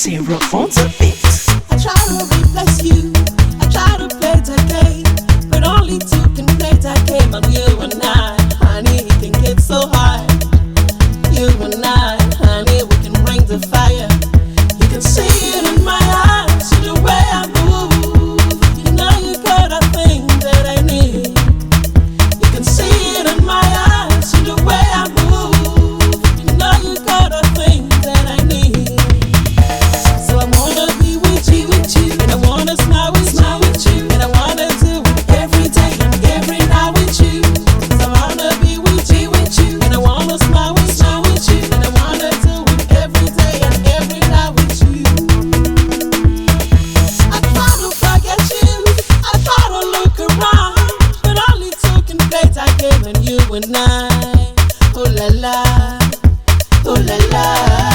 Zero on the beat. I try to replace you, I try to play that game, but only two can play that game. And you and I, honey, we can get so high. You and I, honey, we can bring the fire. You can see it in my eyes, see the way I move. You know you got a thing that I need. You can see it in my eyes, see the way I move. You know you got a thing that I need. So I wanna be with you, and I wanna smile with you, and I wanna do it every day and every night with you. So I wanna be with you, and I wanna smile with you, and I wanna do it every day and every night with you. I try to forget you, I try to look around, but only two can play that game, and you and I. Oh la la, oh la la.